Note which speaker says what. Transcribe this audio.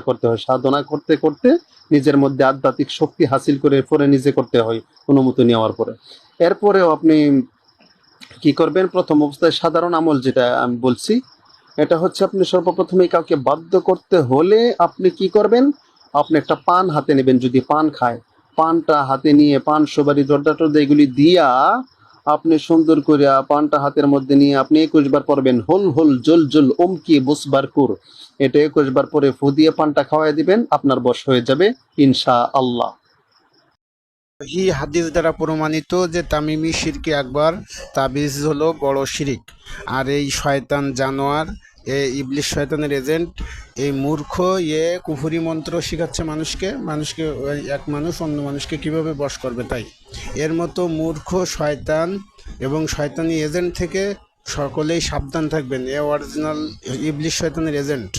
Speaker 1: করতে হয়, সাধনা করতে করতে নিজের মধ্যে আধ্যাত্মিক শক্তি হাসিল করে পরে নিজে করতে হয় অনুমতি নেওয়ার পরে। এরপরেও আপনি কি করবেন, প্রথম অবস্থায় সাধারণ আমল যেটা আমি বলছি, এটা হচ্ছে আপনি সর্বপ্রথমে কাউকে বাধ্য করতে হলে আপনি কি করবেন, আপনি একটা পান হাতে নেবেন, যদি পান খায় পানটা হাতে নিয়ে পান সুপারি জর্দা টর্দা এগুলি দিয়া আপনি সুন্দর করে পানটা হাতের মধ্যে নিয়ে আপনি 21 বার পড়বেন, হোল হোল জল জল ওমকি বুসবার কুর, এটা 21 বার পরে ফু দিয়ে পানটা খাওয়াই দিবেন, আপনার বশ হয়ে যাবে ইনশা আল্লাহ।
Speaker 2: সহি হাদিস দ্বারা প্রমাণিত যে তামিমি শিরকে আকবার তাবিজ হলো বড় শিরিক। আর এই শয়তান জানোয়ার, ইবলিশ শয়তানের এজেন্ট, এই মূর্খ কুফুরি মন্ত্র শিখাচ্ছে মানুষকে। ওই এক মানুষ অন্য মানুষকে কিভাবে বশ করবে তাই। এর মতো মূর্খ শয়তান এবং শয়তানি এজেন্ট থেকে সকলেই সাবধান থাকবেন। এ অরিজিনাল ইবলিশ শয়তানের এজেন্ট।